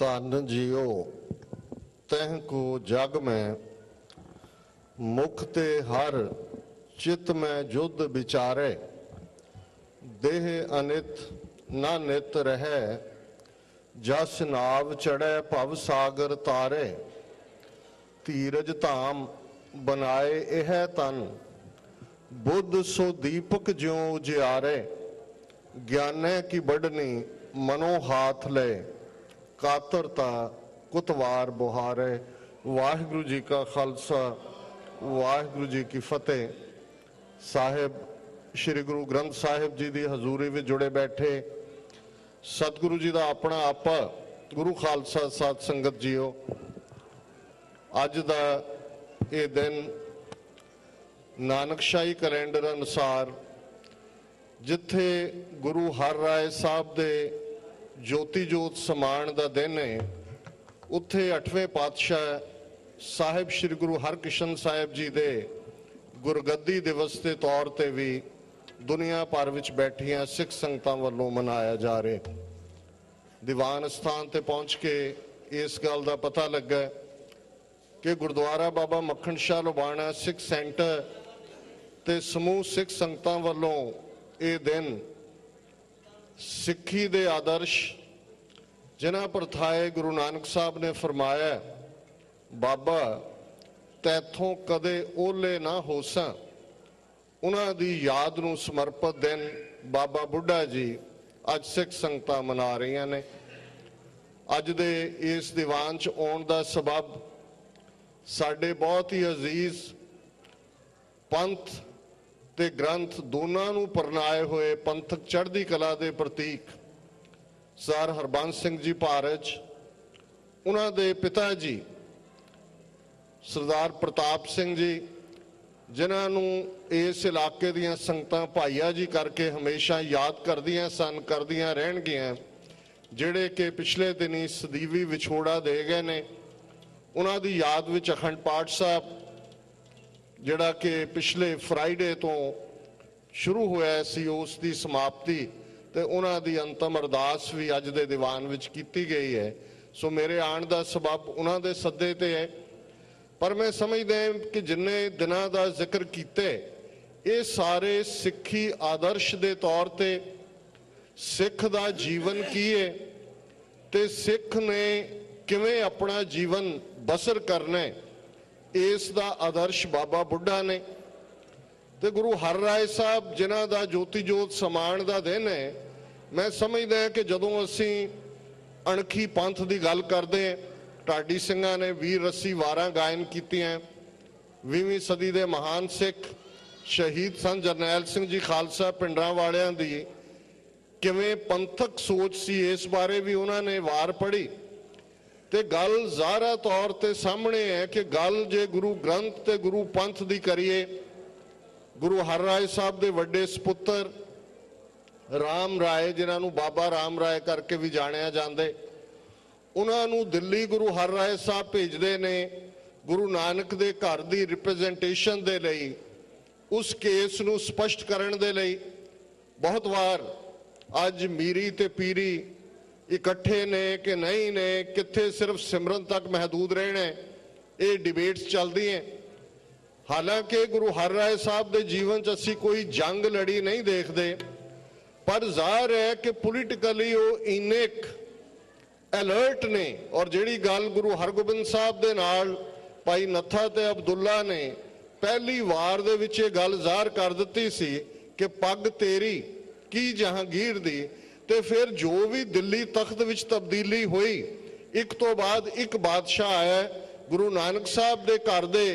धन जियो तह को जग में मुख ते हर चित में जुद विचारे देह अनित न नित रहे जस नाव चढ़े भव सागर तारे धीरज धाम बनाए यह तन बुद्ध सो दीपक ज्यों उजियारे ज्ञाने की बढ़नी मनो हाथ ले कातरता कुतवार बुहारे। वाहिगुरु जी का खालसा वाहिगुरु जी की फतेह। साहिब श्री गुरु ग्रंथ साहिब जी की हजूरी में जुड़े बैठे सतगुरु जी का अपना आपा गुरु खालसा साध संगत जीओ, अज का ये दिन नानकशाही कैलेंडर अनुसार जिथे गुरु हर राय साहब दे ज्योति जोत समान का दिन है, उत्थे 8वें पातशाह साहिब श्री गुरु हरकृष्ण साहिब जी दे गुरगद्दी दिवस के तौर पर भी दुनिया भर विच बैठिया सिख संगतां वल्लों मनाया जा रहा। दीवान स्थान ते पहुँच के इस गल का पता लगा कि गुरुद्वारा बाबा मक्खण शाह लुबाना सिख सेंटर ते समूह सिख संगतां वल्लों ये दिन सिक्खी दे आदर्श जिन्हां प्रथाए गुरु नानक साहब ने फरमाया बाबा तैथों कदे ओले ना होसां, उन्हां दी याद नूं समर्पित दिन बाबा बुढ़ा जी अज सिख संगतां मना रही ने। अज दे इस दीवान च आउण दा सबब साडे बहुत ही अजीज पंथ ते ग्रंथ दोनों नूं परनाए हुए पंथक चढ़दी कला दे प्रतीक सर हरबंस सिंह जी भारत, उन्हां दे पिता जी सरदार प्रताप सिंह जी, जिन्हां नूं इस इलाके दीयां संगतां भाईया जी करके हमेशा याद करदियां सन, करदियां रहणगियां, जिहड़े कि पिछले दिनी सदीवी विछोड़ा दे गए ने। उन्हां दी याद विच अखंड पाठ साहब जिहड़ा कि पिछले फ्राइडे तो शुरू होया सी उसकी समाप्ति ते उन्हां दी अंतम अरदास भी अज दे दीवान विच कीती गई है। सो मेरे आण दा सबब उन्हां दे सद्दे ते है, पर मैं समझदा कि जिन्ने दिनां दा जिक्र कीते ये सारे सिक्खी आदर्श दे तौर ते सिख दा जीवन की है ते सिख ने किवें अपना जीवन बसर करना है, इस दा आदर्श बाबा बुढ़ा ने ते गुरु हर राय साहब जिन्हां दा ज्योति जोत समान का दिन है। मैं समझदा कि जदों असी अणखी पंथ की गल करते हैं, ढाडी सिंघां ने वीर रसी वारां गायन कीतियां, 20वीं सदी के महान सिख शहीद सन जरनैल सिंह जी खालसा पिंडरां वालियां दी किवें पंथक सोच सी इस बारे भी उन्होंने वार पढ़ी ते गल ज़ाहरा तौर ते सामने है कि गल जे गुरु ग्रंथ ते गुरु पंथ दी करिए, गुरु हर राय साहब दे वड्डे सपुत्र राम राय जिन्होंने बाबा राम राय करके भी जानिया जांदे, उन्होंने दिल्ली गुरु हर राय साहब भेजते ने गुरु नानक दे घर दी रिप्रजेंटेशन दे लई, उस केस नूं स्पष्ट करन दे लई। बहुत वार अज मीरी ते पीरी इकट्ठे ने कि नहीं ने, कित्थे सिर्फ सिमरन तक महदूद रहना है, ये डिबेट्स चलती हैं। हालांकि गुरु हर राय साहब के जीवन च असी कोई जंग लड़ी नहीं देखते, पर जाहिर है कि पोलिटिकली वो इन्ने अलर्ट ने। और जिहड़ी गल गुरु हरगोबिंद साहब दे नाल भाई नत्था ते अब्दुल्ला ने पहली वार दे विच ये गल ज़ाहिर कर दित्ती सी कि पग तेरी की जहांगीर दी, ते फिर जो भी दिल्ली तख्त विच तब्दीली हुई, एक तो बाद एक बादशाह आया, गुरु नानक साहब दे घर दे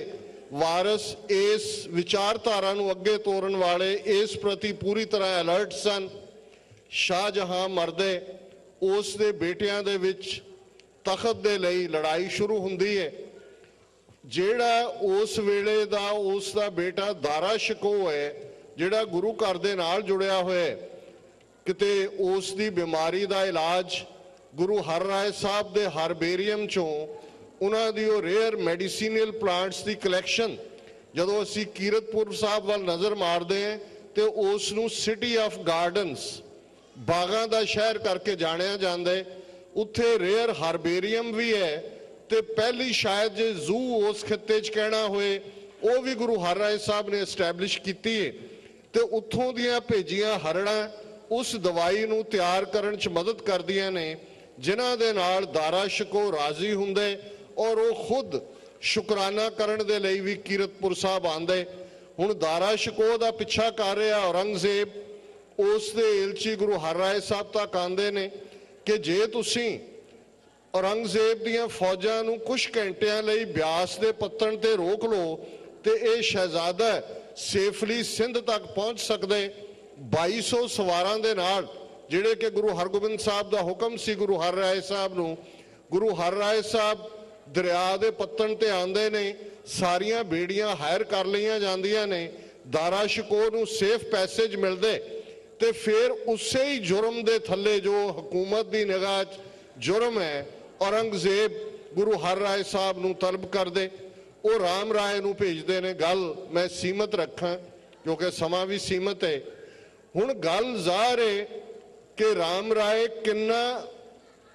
वारस इस विचारधारा नूं अगे तोरन वाले इस प्रति पूरी तरह अलर्ट सन। शाहजहां मरदे उस दे बेटियां दे विच तख्त दे लई लड़ाई शुरू हुंदी है। जिहड़ा उस वेले दा उस दा बेटा दारा शिको है, जिहड़ा गुरु घर दे नाल जुड़िया होया, किते उस दी बीमारी दा इलाज गुरु हर राय साहब दे हारबेरियम चों उन्हां दी रेयर मैडिसीनल प्लांट्स की कलैक्शन जदों असी कीरतपुर साहब वाल नज़र मारते हैं तो उस नूं सिटी ऑफ गार्डनस बागां दा शहर करके जानिया जांदा है। ਉੱਥੇ ਰੇਅਰ ਹਾਰਬੇਰੀਅਮ ਵੀ ਹੈ ਤੇ ਪਹਿਲੀ ਸ਼ਾਇਦ ਜੇ ਜ਼ੂ ਉਸ ਖਿੱਤੇ 'ਚ ਕਹਿਣਾ ਹੋਏ ਉਹ ਵੀ ਗੁਰੂ ਹਰਿਰਾਏ ਸਾਹਿਬ ਨੇ ਐਸਟੈਬਲਿਸ਼ ਕੀਤੀ ਹੈ ਤੇ ਉੱਥੋਂ ਦੀਆਂ ਭੇਜੀਆਂ ਹਰੜਾਂ ਉਸ ਦਵਾਈ ਨੂੰ ਤਿਆਰ ਕਰਨ 'ਚ ਮਦਦ ਕਰਦੀਆਂ ਨੇ ਜਿਨ੍ਹਾਂ ਦੇ ਨਾਲ ਦਾਰਾ ਸ਼ਿਕੋ ਰਾਜ਼ੀ ਹੁੰਦੇ ਔਰ ਉਹ ਖੁਦ ਸ਼ੁਕਰਾਨਾ ਕਰਨ ਦੇ ਲਈ ਵੀ ਕੀਰਤਪੁਰ ਸਾਹਿਬ ਆਉਂਦੇ। ਹੁਣ ਦਾਰਾ ਸ਼ਿਕੋ ਦਾ ਪਿੱਛਾ ਕਰ ਰਿਹਾ ਔਰੰਗਜ਼ੇਬ, ਉਸ ਦੇ ਏਲਚੀ ਗੁਰੂ ਹਰਿਰਾਏ ਸਾਹਿਬ ਤੱਕ ਆਉਂਦੇ ਨੇ ਕਿ ਜੇ ਤੁਸੀਂ ਔਰੰਗਜ਼ੇਬ ਦੀਆਂ ਫੌਜਾਂ ਨੂੰ ਕੁਝ ਘੰਟਿਆਂ ਲਈ ਬਿਆਸ ਦੇ ਪੱਤਣ ਤੇ ਰੋਕ ਲਓ ਤੇ ਇਹ ਸ਼ਹਿਜ਼ਾਦਾ ਸੇਫਲੀ ਸਿੰਧ ਤੱਕ ਪਹੁੰਚ ਸਕਦੇ। 2200 ਸਵਾਰਾਂ ਦੇ ਨਾਲ ਜਿਹੜੇ ਕਿ ਗੁਰੂ ਹਰਗੋਬਿੰਦ ਸਾਹਿਬ ਦਾ ਹੁਕਮ ਸੀ ਗੁਰੂ ਹਰਿਰਾਏ ਸਾਹਿਬ ਨੂੰ, ਗੁਰੂ ਹਰਿਰਾਏ ਸਾਹਿਬ ਦਰਿਆ ਦੇ ਪੱਤਣ ਤੇ ਆਉਂਦੇ ਨੇ, ਸਾਰੀਆਂ ਬੇੜੀਆਂ ਹਾਇਰ ਕਰ ਲਈਆਂ ਜਾਂਦੀਆਂ ਨੇ, ਦਾਰਾ ਸ਼ਿਕੋ ਨੂੰ ਸੇਫ ਪੈਸੇਜ ਮਿਲਦੇ ਤੇ ਫਿਰ ਉਸੇ ਹੀ ਜੁਰਮ ਦੇ ਥੱਲੇ ਜੋ ਹਕੂਮਤ ਦੀ ਨਿਗਾਹ 'ਚ ਜੁਰਮ ਹੈ ਔਰੰਗਜ਼ੇਬ ਗੁਰੂ ਹਰਿਰਾਏ ਸਾਹਿਬ ਨੂੰ ਤਲਬ ਕਰਦੇ। ਉਹ ਰਾਮ ਰਾਏ ਨੂੰ ਭੇਜਦੇ ਨੇ। ਗੱਲ ਮੈਂ ਸੀਮਤ ਰੱਖਾਂ ਕਿਉਂਕਿ ਸਮਾਂ ਵੀ ਸੀਮਤ ਹੈ। ਹੁਣ ਗੱਲ ਜ਼ਾਹਰ ਹੈ ਕਿ ਰਾਮ ਰਾਏ ਕਿੰਨਾ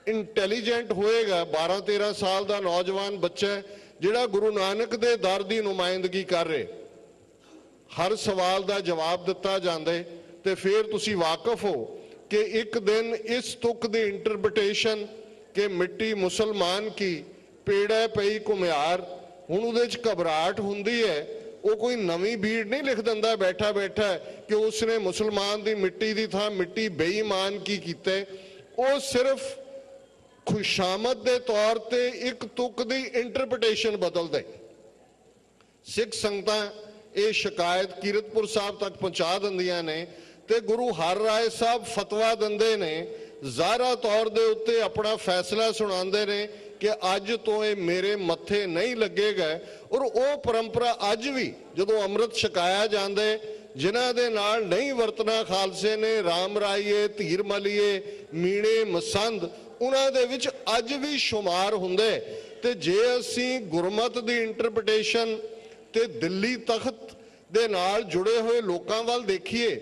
ਇੰਟੈਲੀਜੈਂਟ ਹੋਏਗਾ। 12-13 ਸਾਲ ਦਾ ਨੌਜਵਾਨ ਬੱਚਾ ਜਿਹੜਾ ਗੁਰੂ ਨਾਨਕ ਦੇ ਦਰ ਦੀ ਨੁਮਾਇੰਦਗੀ ਕਰ ਰਹੇ, ਹਰ ਸਵਾਲ ਦਾ ਜਵਾਬ ਦਿੱਤਾ ਜਾਂਦਾ ਤੇ ਫਿਰ ਤੁਸੀਂ ਵਾਕਿਫ ਹੋ ਕਿ ਇੱਕ ਦਿਨ ਇਸ ਤੁਕ ਦੀ ਇੰਟਰਪ੍ਰੀਟੇਸ਼ਨ ਕਿ ਮਿੱਟੀ ਮੁਸਲਮਾਨ ਕੀ ਪੇੜਾ ਪਈ ਘੁਮਿਆਰ, ਹੁਣ ਉਹਦੇ 'ਚ ਘਬਰਾਹਟ ਹੁੰਦੀ ਹੈ। ਉਹ ਕੋਈ ਨਵੀਂ ਬੀੜ ਨਹੀਂ ਲਿਖ ਦਿੰਦਾ ਬੈਠਾ ਬੈਠਾ ਕਿ ਉਸਨੇ ਮੁਸਲਮਾਨ ਦੀ ਮਿੱਟੀ ਦੀ ਥਾਂ ਮਿੱਟੀ ਬੇਈਮਾਨ ਕੀ ਕੀਤੇ। ਉਹ ਸਿਰਫ ਖੁਸ਼ਾਮਦ ਦੇ ਤੌਰ ਤੇ ਇੱਕ ਤੁਕ ਦੀ ਇੰਟਰਪ੍ਰੀਟੇਸ਼ਨ ਬਦਲਦੇ। ਸਿੱਖ ਸੰਗਤਾਂ ਇਹ ਸ਼ਿਕਾਇਤ ਕੀਰਤਪੁਰ ਸਾਹਿਬ ਤੱਕ ਪਹੁੰਚਾ ਦਿੰਦੀਆਂ ਨੇ ਤੇ ਗੁਰੂ ਹਰਿਰਾਏ ਸਾਹਿਬ ਫਤਵਾ ਦਿੰਦੇ ਨੇ, ਜ਼ਾਹਰਾ ਤੌਰ ਦੇ ਉੱਤੇ ਆਪਣਾ ਫੈਸਲਾ ਸੁਣਾਉਂਦੇ ਨੇ ਕਿ ਅੱਜ ਤੋਂ ਇਹ ਮੇਰੇ ਮੱਥੇ ਨਹੀਂ ਲੱਗੇਗਾ। ਔਰ ਉਹ ਪਰੰਪਰਾ ਅੱਜ ਵੀ ਜਦੋਂ ਅੰਮ੍ਰਿਤ ਛਕਾਇਆ ਜਾਂਦੇ ਜਿਨ੍ਹਾਂ ਦੇ ਨਾਲ ਨਹੀਂ ਵਰਤਣਾ ਖਾਲਸੇ ਨੇ, ਰਾਮ ਰਾਈਏ, ਧੀਰ ਮਲੀਏ, ਮੀਣੇ ਮਸੰਦ, ਉਹਨਾਂ ਦੇ ਵਿੱਚ ਅੱਜ ਵੀ ਸ਼ੁਮਾਰ ਹੁੰਦੇ। ਤੇ ਜੇ ਅਸੀਂ ਗੁਰਮਤ ਦੀ ਇੰਟਰਪ੍ਰੀਟੇਸ਼ਨ ਤੇ ਦਿੱਲੀ ਤਖਤ ਦੇ ਨਾਲ ਜੁੜੇ ਹੋਏ ਲੋਕਾਂ ਵੱਲ ਦੇਖੀਏ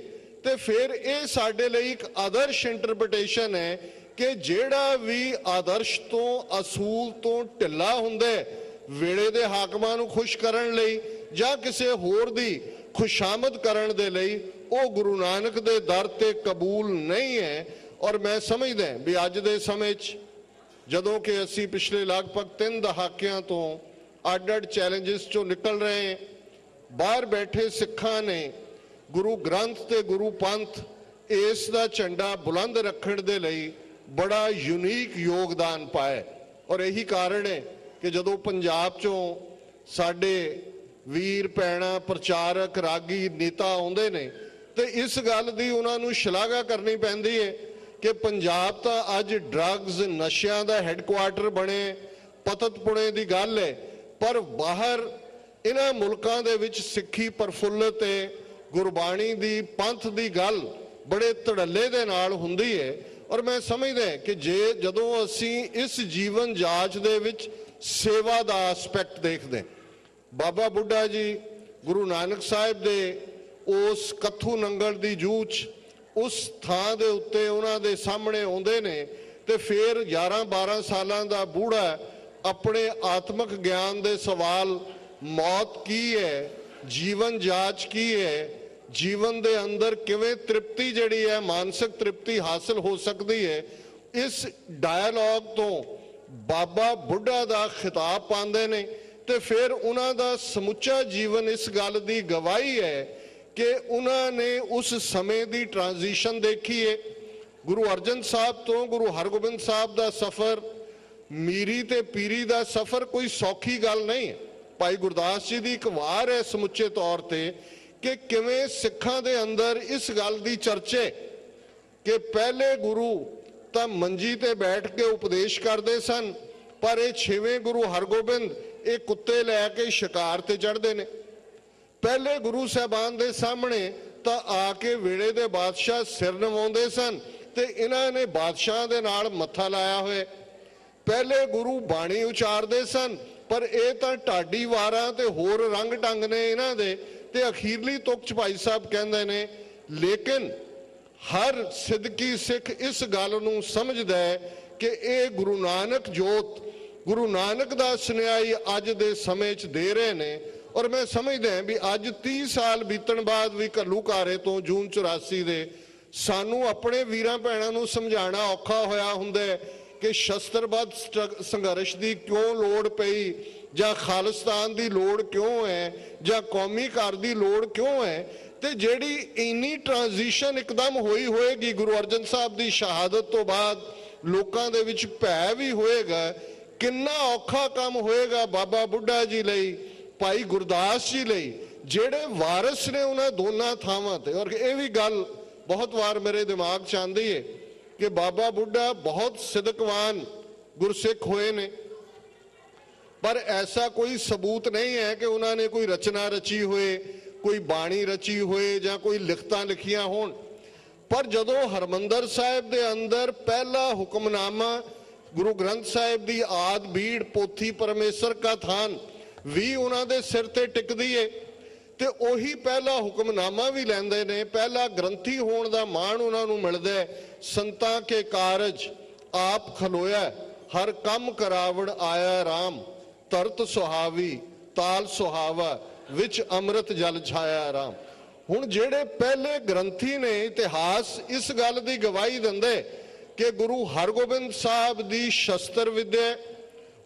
ਤੇ ਫਿਰ ਇਹ ਸਾਡੇ ਲਈ ਇੱਕ ਆਦਰਸ਼ ਇੰਟਰਪ੍ਰੀਟੇਸ਼ਨ ਹੈ ਕਿ ਜਿਹੜਾ ਵੀ ਆਦਰਸ਼ ਤੋਂ ਅਸੂਲ ਤੋਂ ਢਿੱਲਾ ਹੁੰਦਾ ਵੇਲੇ ਦੇ ਹਾਕਮਾਂ ਨੂੰ ਖੁਸ਼ ਕਰਨ ਲਈ ਜਾਂ ਕਿਸੇ ਹੋਰ ਦੀ ਖੁਸ਼ਾਮਦ ਕਰਨ ਦੇ ਲਈ, ਉਹ ਗੁਰੂ ਨਾਨਕ ਦੇ ਦਰ ਤੇ ਕਬੂਲ ਨਹੀਂ ਹੈ। ਔਰ ਮੈਂ ਸਮਝਦਾ ਵੀ ਅੱਜ ਦੇ ਸਮੇਂ 'ਚ ਜਦੋਂ ਕਿ ਅਸੀਂ ਪਿਛਲੇ ਲਗਭਗ 3 ਦਹਾਕਿਆਂ ਤੋਂ ਅੱਡ-ਅੱਡ ਚੈਲੰਜਸ 'ਚੋਂ ਨਿਕਲ ਰਹੇ, ਬਾਹਰ ਬੈਠੇ ਸਿੱਖਾਂ ਨੇ ਗੁਰੂ ਗ੍ਰੰਥ ਤੇ ਗੁਰੂ ਪੰਥ ਇਸ ਦਾ ਝੰਡਾ ਬੁਲੰਦ ਰੱਖਣ ਦੇ ਲਈ ਬੜਾ ਯੂਨੀਕ ਯੋਗਦਾਨ ਪਾਇਆ। ਔਰ ਇਹੀ ਕਾਰਨ ਹੈ ਕਿ ਜਦੋਂ ਪੰਜਾਬ 'ਚੋਂ ਸਾਡੇ ਵੀਰ ਭੈਣਾਂ ਪ੍ਰਚਾਰਕ ਰਾਗੀ ਨੇਤਾ ਆਉਂਦੇ ਨੇ ਤੇ ਇਸ ਗੱਲ ਦੀ ਉਹਨਾਂ ਨੂੰ ਸ਼ਲਾਘਾ ਕਰਨੀ ਪੈਂਦੀ ਹੈ ਕਿ ਪੰਜਾਬ ਤਾਂ ਅੱਜ ਡਰੱਗਸ ਨਸ਼ਿਆਂ ਦਾ ਹੈੱਡਕੁਆਰਟਰ ਬਣੇ, ਪਤਤਪੁਣੇ ਦੀ ਗੱਲ ਹੈ, ਪਰ ਬਾਹਰ ਇਹਨਾਂ ਮੁਲਕਾਂ ਦੇ ਵਿੱਚ ਸਿੱਖੀ ਪ੍ਰਫੁੱਲਤ ਹੈ, ਗੁਰਬਾਣੀ ਦੀ ਪੰਥ ਦੀ ਗੱਲ ਬੜੇ ਧੜੱਲੇ ਦੇ ਨਾਲ ਹੁੰਦੀ ਹੈ। ਔਰ ਮੈਂ ਸਮਝਦਾ ਕਿ ਜਦੋਂ ਅਸੀਂ ਇਸ ਜੀਵਨ ਜਾਚ ਦੇ ਵਿੱਚ ਸੇਵਾ ਦਾ ਐਸਪੈਕਟ ਦੇਖਦੇ, ਬਾਬਾ ਬੁੱਢਾ ਜੀ ਗੁਰੂ ਨਾਨਕ ਸਾਹਿਬ ਦੇ ਉਸ ਕੱਥੂ ਨੰਗਲ ਦੀ ਜੂਝ ਉਸ ਥਾਂ ਦੇ ਉੱਤੇ ਉਹਨਾਂ ਦੇ ਸਾਹਮਣੇ ਆਉਂਦੇ ਨੇ ਤੇ ਫਿਰ 11-12 ਸਾਲਾਂ ਦਾ ਬੂढ़ा ਆਪਣੇ ਆਤਮਿਕ ਗਿਆਨ ਦੇ ਸਵਾਲ, ਮੌਤ ਕੀ ਹੈ, ਜੀਵਨ ਜਾਚ ਕੀ ਹੈ, ਜੀਵਨ ਦੇ ਅੰਦਰ ਕਿਵੇਂ ਤ੍ਰਿਪਤੀ ਜਿਹੜੀ ਹੈ ਮਾਨਸਿਕ ਤ੍ਰਿਪਤੀ ਹਾਸਲ ਹੋ ਸਕਦੀ ਹੈ, ਇਸ ਡਾਇਲੌਗ ਤੋਂ ਬਾਬਾ ਬੁੱਢਾ ਦਾ ਖਿਤਾਬ ਪਾਉਂਦੇ ਨੇ ਤੇ ਫਿਰ ਉਹਨਾਂ ਦਾ ਸਮੁੱਚਾ ਜੀਵਨ ਇਸ ਗੱਲ ਦੀ ਗਵਾਹੀ ਹੈ ਕਿ ਉਹਨਾਂ ਨੇ ਉਸ ਸਮੇਂ ਦੀ ਟ੍ਰਾਂਜੀਸ਼ਨ ਦੇਖੀ ਹੈ। ਗੁਰੂ ਅਰਜਨ ਸਾਹਿਬ ਤੋਂ ਗੁਰੂ ਹਰਗੋਬਿੰਦ ਸਾਹਿਬ ਦਾ ਸਫ਼ਰ, ਮੀਰੀ ਤੇ ਪੀਰੀ ਦਾ ਸਫ਼ਰ ਕੋਈ ਸੌਖੀ ਗੱਲ ਨਹੀਂ ਹੈ। ਭਾਈ ਗੁਰਦਾਸ ਜੀ ਦੀ ਇੱਕ ਵਾਰ ਹੈ ਸਮੁੱਚੇ ਤੌਰ ਤੇ ਕਿ ਕਿਵੇਂ ਸਿੱਖਾਂ ਦੇ ਅੰਦਰ ਇਸ ਗੱਲ ਦੀ ਚਰਚੇ ਕਿ ਪਹਿਲੇ ਗੁਰੂ ਤਾਂ ਮੰਜੀ ਤੇ ਬੈਠ ਕੇ ਉਪਦੇਸ਼ ਕਰਦੇ ਸਨ, ਪਰ ਇਹ 6ਵੇਂ ਗੁਰੂ ਹਰਗੋਬਿੰਦ ਇਹ ਕੁੱਤੇ ਲੈ ਕੇ ਸ਼ਿਕਾਰ ਤੇ ਚੜ੍ਹਦੇ ਨੇ। ਪਹਿਲੇ ਗੁਰੂ ਸਾਹਿਬਾਨ ਦੇ ਸਾਹਮਣੇ ਤਾਂ ਆ ਕੇ ਵੇਲੇ ਦੇ ਬਾਦਸ਼ਾਹ ਸਿਰ ਨਵਾਉਂਦੇ ਸਨ ਤੇ ਇਹਨਾਂ ਨੇ ਬਾਦਸ਼ਾਹ ਦੇ ਨਾਲ ਮੱਥਾ ਲਾਇਆ ਹੋਇਆ। ਪਹਿਲੇ ਗੁਰੂ ਬਾਣੀ ਉਚਾਰਦੇ ਸਨ ਪਰ ਇਹ ਤਾਂ ਢਾਡੀ ਵਾਰਾਂ ਤੇ ਹੋਰ ਰੰਗ ਢੰਗ ਨੇ ਇਹਨਾਂ ਦੇ। ਤੇ ਅਖੀਰਲੀ ਤੁਕ 'ਚ ਭਾਈ ਸਾਹਿਬ ਕਹਿੰਦੇ ਨੇ, ਲੇਕਿਨ ਹਰ ਸਿੱਦਕੀ ਸਿੱਖ ਇਸ ਗੱਲ ਨੂੰ ਸਮਝਦਾ ਹੈ ਕਿ ਇਹ ਗੁਰੂ ਨਾਨਕ ਜੋਤ ਗੁਰੂ ਨਾਨਕ ਦਾ ਸੁਨੇਹਾ ਹੀ ਅੱਜ ਦੇ ਸਮੇਂ 'ਚ ਦੇ ਰਹੇ ਨੇ। ਔਰ ਮੈਂ ਸਮਝਦਾ ਵੀ ਅੱਜ 30 ਸਾਲ ਬੀਤਣ ਬਾਅਦ ਵੀ ਘੱਲੂਘਾਰੇ ਤੋਂ ਜੂਨ 84 ਦੇ ਸਾਨੂੰ ਆਪਣੇ ਵੀਰਾਂ ਭੈਣਾਂ ਨੂੰ ਸਮਝਾਉਣਾ ਔਖਾ ਹੋਇਆ ਹੁੰਦਾ ਕਿ ਸ਼ਸਤਰਬੱਧ ਸੰਘਰਸ਼ ਦੀ ਕਿਉਂ ਲੋੜ ਪਈ, ਜਾਂ ਖਾਲਿਸਤਾਨ ਦੀ ਲੋੜ ਕਿਉਂ ਹੈ, ਜਾਂ ਕੌਮੀ ਘਰ ਦੀ ਲੋੜ ਕਿਉਂ ਹੈ। ਤੇ ਜਿਹੜੀ ਇੰਨੀ ਟ੍ਰਾਂਜੀਸ਼ਨ ਇੱਕਦਮ ਹੋਈ ਹੋਏਗੀ ਗੁਰੂ ਅਰਜਨ ਸਾਹਿਬ ਦੀ ਸ਼ਹਾਦਤ ਤੋਂ ਬਾਅਦ, ਲੋਕਾਂ ਦੇ ਵਿੱਚ ਭੈ ਵੀ ਹੋਏਗਾ। ਕਿੰਨਾ ਔਖਾ ਕੰਮ ਹੋਏਗਾ ਬਾਬਾ ਬੁੱਢਾ ਜੀ ਲਈ, ਭਾਈ ਗੁਰਦਾਸ ਜੀ ਲਈ, ਜਿਹੜੇ ਵਾਰਿਸ ਨੇ ਉਹਨਾਂ ਦੋਨਾਂ ਥਾਵਾਂ ਤੇ। ਔਰ ਇਹ ਵੀ ਗੱਲ ਬਹੁਤ ਵਾਰ ਮੇਰੇ ਦਿਮਾਗ 'ਚ ਆਉਂਦੀ ਹੈ ਕਿ ਬਾਬਾ ਬੁੱਢਾ ਬਹੁਤ ਸਿਦਕਵਾਨ ਗੁਰਸਿੱਖ ਹੋਏ ਨੇ, ਪਰ ਐਸਾ ਕੋਈ ਸਬੂਤ ਨਹੀਂ ਹੈ ਕਿ ਉਹਨਾਂ ਨੇ ਕੋਈ ਰਚਨਾ ਰਚੀ ਹੋਏ, ਕੋਈ ਬਾਣੀ ਰਚੀ ਹੋਏ, ਜਾਂ ਕੋਈ ਲਿਖਤਾਂ ਲਿਖੀਆਂ ਹੋਣ। ਪਰ ਜਦੋਂ ਹਰਮੰਦਰ ਸਾਹਿਬ ਦੇ ਅੰਦਰ ਪਹਿਲਾ ਹੁਕਮਨਾਮਾ ਗੁਰੂ ਗ੍ਰੰਥ ਸਾਹਿਬ ਦੀ ਆਦ ਬੀੜ ਪੋਥੀ ਪਰਮੇਸ਼ਰ ਕਾ ਥਾਨ ਵੀ ਉਹਨਾਂ ਦੇ ਸਿਰ ਤੇ ਟਿਕਦੀ ਏ, ਤੇ ਉਹੀ ਪਹਿਲਾ ਹੁਕਮਨਾਮਾ ਵੀ ਲੈਂਦੇ ਨੇ। ਪਹਿਲਾ ਗ੍ਰੰਥੀ ਹੋਣ ਦਾ ਮਾਣ ਉਹਨਾਂ ਨੂੰ ਮਿਲਦਾ ਹੈ। ਸੰਤਾਂ ਕੇ ਕਾਰਜ ਆਪ ਖਲੋਇਆ, ਹਰ ਕੰਮ ਕਰਾਵੜ ਆਇਆ ਰਾਮ, ਤਰਤ ਸੁਹਾਵੀ ਤਾਲ ਸੁਹਾਵਾ, ਵਿੱਚ ਅੰਮ੍ਰਿਤ ਜਲ ਛਾਇਆ ਰਾਮ। ਹੁਣ ਜਿਹੜੇ ਪਹਿਲੇ ਗ੍ਰੰਥੀ ਨੇ, ਇਤਿਹਾਸ ਇਸ ਗੱਲ ਦੀ ਗਵਾਹੀ ਦਿੰਦੇ ਕਿ ਗੁਰੂ ਹਰਗੋਬਿੰਦ ਸਾਹਿਬ ਦੀ ਸ਼ਸਤਰ ਵਿਦਿਆ,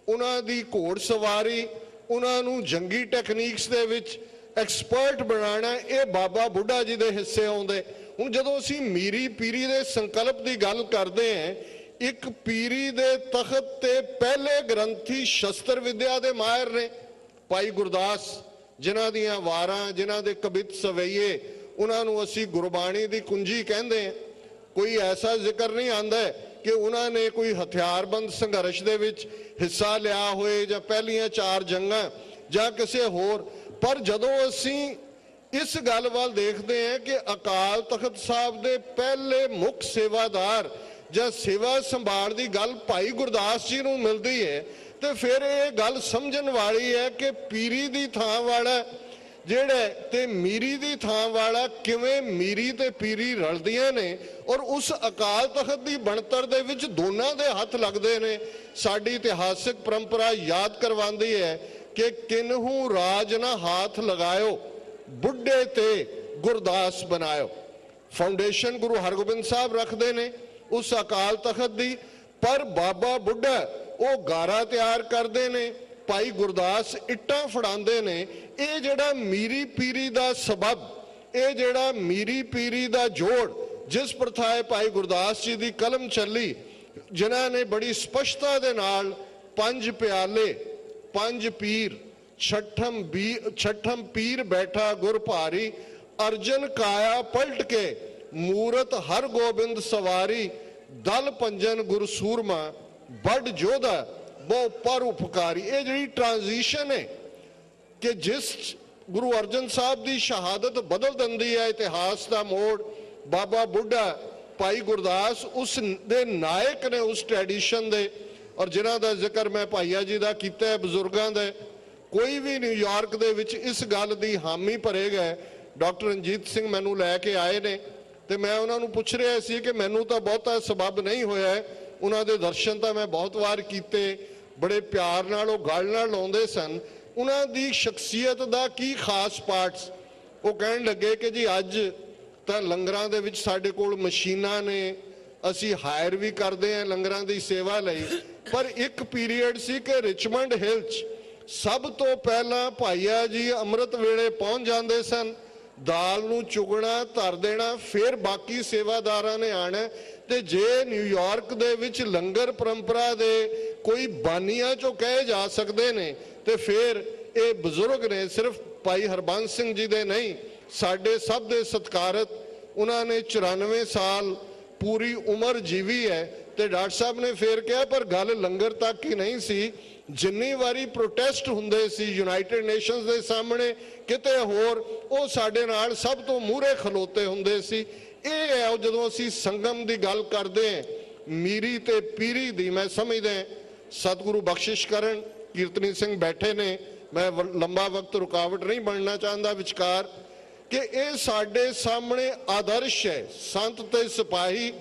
ਉਹਨਾਂ ਦੀ ਘੋੜ ਸਵਾਰੀ, ਉਹਨਾਂ ਨੂੰ ਜੰਗੀ ਟੈਕਨੀਕਸ ਦੇ ਵਿੱਚ ਐਕਸਪਰਟ ਬਣਾਉਣਾ, ਇਹ ਬਾਬਾ ਬੁੱਢਾ ਜੀ ਦੇ ਹਿੱਸੇ ਆਉਂਦੇ। ਹੁਣ ਜਦੋਂ ਅਸੀਂ ਮੀਰੀ ਪੀਰੀ ਦੇ ਸੰਕਲਪ ਦੀ ਗੱਲ ਕਰਦੇ ਹਾਂ, ਇੱਕ ਪੀਰੀ ਦੇ ਤਖਤ ਤੇ ਪਹਿਲੇ ਗ੍ਰੰਥੀ ਸ਼ਸਤਰ ਵਿਦਿਆ ਦੇ ਮਾਹਿਰ ਨੇ ਭਾਈ ਗੁਰਦਾਸ, ਜਿਨ੍ਹਾਂ ਦੀਆਂ ਵਾਰਾਂ, ਜਿਨ੍ਹਾਂ ਦੇ ਕਵਿਤ ਸਵਈਏ, ਉਹਨਾਂ ਨੂੰ ਅਸੀਂ ਗੁਰਬਾਣੀ ਦੀ ਕੁੰਜੀ ਕਹਿੰਦੇ ਹਾਂ। ਕੋਈ ਐਸਾ ਜ਼ਿਕਰ ਨਹੀਂ ਆਉਂਦਾ ਕਿ ਉਹਨਾਂ ਨੇ ਕੋਈ ਹਥਿਆਰਬੰਦ ਸੰਘਰਸ਼ ਦੇ ਵਿੱਚ ਹਿੱਸਾ ਲਿਆ ਹੋਏ, ਜਾਂ ਪਹਿਲੀਆਂ 4 ਜੰਗਾਂ, ਜਾਂ ਕਿਸੇ ਹੋਰ। ਪਰ ਜਦੋਂ ਅਸੀਂ ਇਸ ਗੱਲ ਵੱਲ ਦੇਖਦੇ ਹਾਂ ਕਿ ਅਕਾਲ ਤਖਤ ਸਾਹਿਬ ਦੇ ਪਹਿਲੇ ਮੁੱਖ ਸੇਵਾਦਾਰ ਜਾਂ ਸੇਵਾ ਸੰਭਾਲ ਦੀ ਗੱਲ ਭਾਈ ਗੁਰਦਾਸ ਜੀ ਨੂੰ ਮਿਲਦੀ ਹੈ, ਤੇ ਫਿਰ ਇਹ ਗੱਲ ਸਮਝਣ ਵਾਲੀ ਹੈ ਕਿ ਪੀਰੀ ਦੀ ਥਾਂ ਵਾਲਾ ਜਿਹੜਾ ਤੇ ਮੀਰੀ ਦੀ ਥਾਂ ਵਾਲਾ ਕਿਵੇਂ ਮੀਰੀ ਤੇ ਪੀਰੀ ਰਲਦੀਆਂ ਨੇ, ਔਰ ਉਸ ਅਕਾਲ ਤਖਤ ਦੀ ਬਣਤਰ ਦੇ ਵਿੱਚ ਦੋਨਾਂ ਦੇ ਹੱਥ ਲੱਗਦੇ ਨੇ। ਸਾਡੀ ਇਤਿਹਾਸਿਕ ਪਰੰਪਰਾ ਯਾਦ ਕਰਵਾਉਂਦੀ ਹੈ ਕਿ ਕਿਨਹੂ ਰਾਜ ਨਾ ਹੱਥ ਲਗਾਇਓ, ਬੁੱਢੇ ਤੇ ਗੁਰਦਾਸ ਬਣਾਇਓ। ਫਾਊਂਡੇਸ਼ਨ ਗੁਰੂ ਹਰਗੋਬਿੰਦ ਸਾਹਿਬ ਰੱਖਦੇ ਨੇ ਉਸ ਅਕਾਲ ਤਖਤ ਦੀ, ਪਰ ਬਾਬਾ ਬੁੱਢਾ ਉਹ ਗਾਰਾ ਤਿਆਰ ਕਰਦੇ ਨੇ, ਭਾਈ ਗੁਰਦਾਸ ਇੱਟਾਂ ਫੜਾਉਂਦੇ ਨੇ। ਇਹ ਜਿਹੜਾ ਮੀਰੀ ਪੀਰੀ ਦਾ ਸਬਬ, ਇਹ ਜਿਹੜਾ ਮੀਰੀ ਪੀਰੀ ਦਾ ਜੋੜ, ਜਿਸ ਪ੍ਰਥਾਏ ਭਾਈ ਗੁਰਦਾਸ ਜੀ ਦੀ ਕਲਮ ਚੱਲੀ, ਜਿਨ੍ਹਾਂ ਨੇ ਬੜੀ ਸਪਸ਼ਟਤਾ ਦੇ ਨਾਲ 5 ਪਿਆਲੇ 5 ਪੀਰ, ਛਠਮ ਪੀਰ ਬੈਠਾ ਗੁਰ ਭਾਰੀ, ਅਰਜਨ ਕਾਇਆ ਪਲਟ ਕੇ ਮੂਰਤ ਹਰ ਗੋਬਿੰਦ ਸਵਾਰੀ, ਦਲ ਪੰਜਨ ਗੁਰ ਸੂਰਮਾ ਵੱਡ ਜੋਧਾ ਬਹੁ ਪਰ ਉਪਕਾਰੀ। ਇਹ ਜਿਹੜੀ ਟ੍ਰਾਂਜੀਸ਼ਨ ਹੈ ਕਿ ਜਿਸ ਗੁਰੂ ਅਰਜਨ ਸਾਹਿਬ ਦੀ ਸ਼ਹਾਦਤ ਬਦਲ ਦਿੰਦੀ ਹੈ ਇਤਿਹਾਸ ਦਾ ਮੋੜ, ਬਾਬਾ ਬੁੱਢਾ ਭਾਈ ਗੁਰਦਾਸ ਉਸ ਦੇ ਨਾਇਕ ਨੇ ਉਸ ਟ੍ਰੈਡੀਸ਼ਨ ਦੇ। ਔਰ ਜਿਨ੍ਹਾਂ ਦਾ ਜ਼ਿਕਰ ਮੈਂ ਭਾਈਆ ਜੀ ਦਾ ਕੀਤਾ ਹੈ, ਬਜ਼ੁਰਗਾਂ ਦੇ, ਕੋਈ ਵੀ ਨਿਊਯਾਰਕ ਦੇ ਵਿੱਚ ਇਸ ਗੱਲ ਦੀ ਹਾਮੀ ਭਰੇਗਾ। ਡਾਕਟਰ ਰਣਜੀਤ ਸਿੰਘ ਮੈਨੂੰ ਲੈ ਕੇ ਆਏ ਨੇ, ਤੇ ਮੈਂ ਉਹਨਾਂ ਨੂੰ ਪੁੱਛ ਰਿਹਾ ਸੀ ਕਿ ਮੈਨੂੰ ਤਾਂ ਬਹੁਤਾ ਸਬਬ ਨਹੀਂ ਹੋਇਆ, ਉਹਨਾਂ ਦੇ ਦਰਸ਼ਨ ਤਾਂ ਮੈਂ ਬਹੁਤ ਵਾਰ ਕੀਤੇ, ਬੜੇ ਪਿਆਰ ਨਾਲ ਉਹ ਗੱਲ ਨਾਲ ਲਾਉਂਦੇ ਸਨ। ਉਹਨਾਂ ਦੀ ਸ਼ਖਸੀਅਤ ਦਾ ਕੀ ਖਾਸ ਪਾਰਟਸ? ਉਹ ਕਹਿਣ ਲੱਗੇ ਕਿ ਜੀ ਅੱਜ ਤਾਂ ਲੰਗਰਾਂ ਦੇ ਵਿੱਚ ਸਾਡੇ ਕੋਲ ਮਸ਼ੀਨਾਂ ਨੇ, ਅਸੀਂ ਹਾਇਰ ਵੀ ਕਰਦੇ ਹਾਂ ਲੰਗਰਾਂ ਦੀ ਸੇਵਾ ਲਈ, ਪਰ ਇੱਕ ਪੀਰੀਅਡ ਸੀ ਕਿ ਰਿਚਮੰਡ ਹਿੱਲ 'ਚ ਸਭ ਤੋਂ ਪਹਿਲਾਂ ਭਾਈਆ ਜੀ ਅੰਮ੍ਰਿਤ ਵੇਲੇ ਪਹੁੰਚ ਜਾਂਦੇ ਸਨ, ਦਾਲ ਨੂੰ ਚੁਗਣਾ ਧਰ ਦੇਣਾ, ਫਿਰ ਬਾਕੀ ਸੇਵਾਦਾਰਾਂ ਨੇ ਆਣਾ। ਤੇ ਜੇ ਨਿਊਯਾਰਕ ਦੇ ਵਿੱਚ ਲੰਗਰ ਪਰੰਪਰਾ ਦੇ ਕੋਈ ਬਾਨੀਆਂ ਚੋਂ ਕਹੇ ਜਾ ਸਕਦੇ ਨੇ, ਤੇ ਫਿਰ ਇਹ ਬਜ਼ੁਰਗ ਨੇ। ਸਿਰਫ ਭਾਈ ਹਰਬੰਸ ਸਿੰਘ ਜੀ ਦੇ ਨਹੀਂ, ਸਾਡੇ ਸਭ ਦੇ ਸਤਿਕਾਰਤ। ਉਹਨਾਂ ਨੇ 94 ਸਾਲ ਪੂਰੀ ਉਮਰ ਜੀਵੀ ਹੈ। ਤੇ ਡਾਕਟਰ ਸਾਹਿਬ ਨੇ ਫਿਰ ਕਿਹਾ ਪਰ ਗੱਲ ਲੰਗਰ ਤੱਕ ਹੀ ਨਹੀਂ ਸੀ, ਜਿੰਨੀ ਵਾਰੀ ਪ੍ਰੋਟੈਸਟ ਹੁੰਦੇ ਸੀ ਯੂਨਾਈਟਿਡ ਨੇਸ਼ਨਸ ਦੇ ਸਾਹਮਣੇ ਕਿਤੇ ਹੋਰ, ਉਹ ਸਾਡੇ ਨਾਲ ਸਭ ਤੋਂ ਮੂਹਰੇ ਖਲੋਤੇ ਹੁੰਦੇ ਸੀ। ਇਹ ਹੈ ਜਦੋਂ ਅਸੀਂ ਸੰਗਮ ਦੀ ਗੱਲ ਕਰਦੇ ਹਾਂ ਮੀਰੀ ਤੇ ਪੀਰੀ ਦੀ। ਮੈਂ ਸਮਝਦਾ ਸਤਿਗੁਰੂ ਬਖਸ਼ਿਸ਼ ਕਰਨ, ਕੀਰਤਨੀ ਸਿੰਘ ਬੈਠੇ ਨੇ, ਮੈਂ ਲੰਬਾ ਵਕਤ ਰੁਕਾਵਟ ਨਹੀਂ ਬਣਨਾ ਚਾਹੁੰਦਾ ਵਿਚਕਾਰ, ਕਿ ਇਹ ਸਾਡੇ ਸਾਹਮਣੇ ਆਦਰਸ਼ ਹੈ। ਸੰਤ ਤੇ ਸਿਪਾਹੀ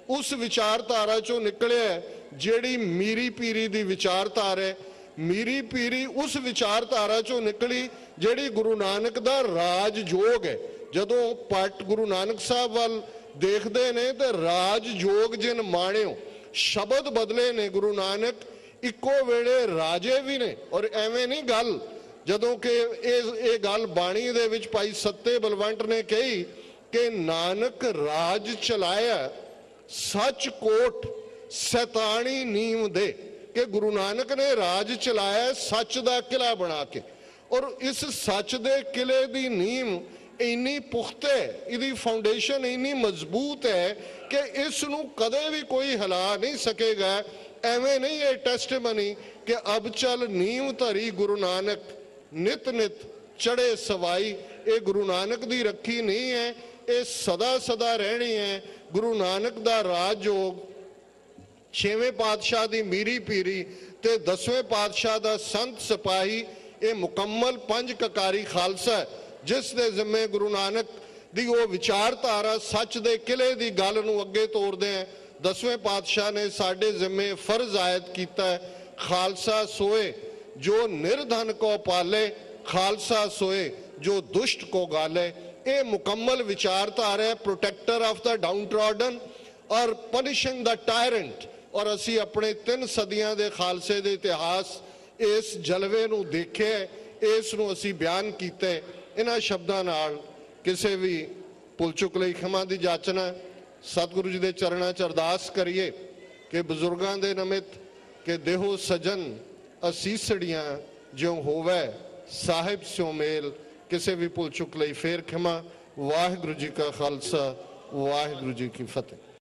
ਉਸ ਵਿਚਾਰਧਾਰਾ ਚੋਂ ਨਿਕਲਿਆ ਜਿਹੜੀ ਮੀਰੀ ਪੀਰੀ ਦੀ ਵਿਚਾਰਧਾਰਾ ਹੈ, ਮੀਰੀ ਪੀਰੀ ਉਸ ਵਿਚਾਰਧਾਰਾ ਚੋਂ ਨਿਕਲੀ ਜਿਹੜੀ ਗੁਰੂ ਨਾਨਕ ਦਾ ਰਾਜਯੋਗ ਹੈ। ਜਦੋਂ ਪਟ ਗੁਰੂ ਨਾਨਕ ਸਾਹਿਬ ਵੱਲ ਦੇਖਦੇ ਨੇ ਤੇ ਰਾਜਯੋਗ ਜਿਨ ਮਾਣਿਓ ਸ਼ਬਦ ਬਦਲੇ ਨੇ ਗੁਰੂ ਨਾਨਕ ਇੱਕੋ ਵੇਲੇ ਰਾਜੇ ਵੀ ਨੇ। ਔਰ ਐਵੇਂ ਨਹੀਂ ਗੱਲ, ਜਦੋਂ ਕਿ ਇਹ ਗੱਲ ਬਾਣੀ ਦੇ ਵਿੱਚ ਭਾਈ ਸੱਤੇ ਬਲਵੰਤ ਨੇ ਕਹੀ ਕਿ ਨਾਨਕ ਰਾਜ ਚਲਾਇਆ ਸੱਚ ਕੋਟ ਸੈਤਾਨੀ ਨੀਮ ਦੇ, ਕਿ ਗੁਰੂ ਨਾਨਕ ਨੇ ਰਾਜ ਚਲਾਇਆ ਸੱਚ ਦਾ ਕਿਲਾ ਬਣਾ ਕੇ। ਔਰ ਇਸ ਸੱਚ ਦੇ ਕਿਲੇ ਦੀ ਨੀਮ ਇੰਨੀ ਪੁਖਤਾ ਹੈ, ਇਹਦੀ ਫਾਊਂਡੇਸ਼ਨ ਇੰਨੀ ਮਜ਼ਬੂਤ ਹੈ ਕਿ ਇਸ ਨੂੰ ਕਦੇ ਵੀ ਕੋਈ ਹਿਲਾ ਨਹੀਂ ਸਕੇਗਾ। ਐਵੇਂ ਨਹੀਂ ਇਹ ਟੈਸਟਮਨੀ ਕਿ ਅਬ ਚਲ ਨੀਮ ਧਰੀ ਗੁਰੂ ਨਾਨਕ ਨਿਤ ਨਿਤ ਚੜੇ ਸਵਾਈ, ਇਹ ਗੁਰੂ ਨਾਨਕ ਦੀ ਰੱਖੀ ਨਹੀਂ ਹੈ, ਇਹ ਸਦਾ ਸਦਾ ਰਹਿਣੀ ਹੈ। ਗੁਰੂ ਨਾਨਕ ਦਾ ਰਾਜਯੋਗ, 6ਵੇਂ ਪਾਤਸ਼ਾਹ ਦੀ ਮੀਰੀ ਪੀਰੀ ਤੇ 10ਵੇਂ ਪਾਤਸ਼ਾਹ ਦਾ ਸੰਤ ਸਿਪਾਹੀ, ਇਹ ਮੁਕੰਮਲ ਪੰਜ ਕਕਾਰੀ ਖਾਲਸਾ ਜਿਸ ਦੇ ਜ਼ਿੰਮੇ ਗੁਰੂ ਨਾਨਕ ਦੀ ਉਹ ਵਿਚਾਰਧਾਰਾ ਸੱਚ ਦੇ ਕਿਲੇ ਦੀ ਗੱਲ ਨੂੰ ਅੱਗੇ ਤੋਰਦੇ ਹੈ। 10ਵੇਂ ਪਾਤਸ਼ਾਹ ਨੇ ਸਾਡੇ ਜ਼ਿੰਮੇ ਫਰਜ਼ ਆਇਦ ਕੀਤਾ ਹੈ, ਖਾਲਸਾ ਸੋਏ ਜੋ ਨਿਰਧਨ ਕੋ ਪਾਲੇ, ਖਾਲਸਾ ਸੋਏ ਜੋ ਦੁਸ਼ਟ ਕੋ ਗਾਲੇ। ਇਹ ਮੁਕੰਮਲ ਵਿਚਾਰਧਾਰਾ ਹੈ, protector of the down trodden ਔਰ ਪਨਿਸ਼ਿੰਗ ਦਾ ਟਾਇਰੈਂਟ। ਔਰ ਅਸੀਂ ਆਪਣੇ 3 ਸਦੀਆਂ ਦੇ ਖਾਲਸੇ ਦੇ ਇਤਿਹਾਸ ਇਸ ਜਲਵੇ ਨੂੰ ਦੇਖਿਆ, ਇਸ ਨੂੰ ਅਸੀਂ ਬਿਆਨ ਕੀਤਾ। ਇਹਨਾਂ ਸ਼ਬਦਾਂ ਨਾਲ ਕਿਸੇ ਵੀ ਭੁੱਲ ਚੁੱਕ ਲਈ ਖਿਮਾ ਦੀ ਜਾਚਨਾ, ਸਤਿਗੁਰੂ ਜੀ ਦੇ ਚਰਨਾਂ 'ਚ ਅਰਦਾਸ ਕਰੀਏ ਕਿ ਬਜ਼ੁਰਗਾਂ ਦੇ ਨਿਮਿਤ ਕਿ ਦੇਹੋ ਸਜਨ ਅਸੀਸੜੀਆਂ ਜਿਉ ਹੋਵੇ ਸਾਹਿਬ ਸਿਉ ਮੇਲ। ਕਿਸੇ ਵੀ ਭੁੱਲ ਚੁੱਕ ਲਈ ਫੇਰ ਖਿਮਾ। ਵਾਹਿਗੁਰੂ ਜੀ ਕਾ ਖਾਲਸਾ, ਵਾਹਿਗੁਰੂ ਜੀ ਕੀ ਫਤਿਹ।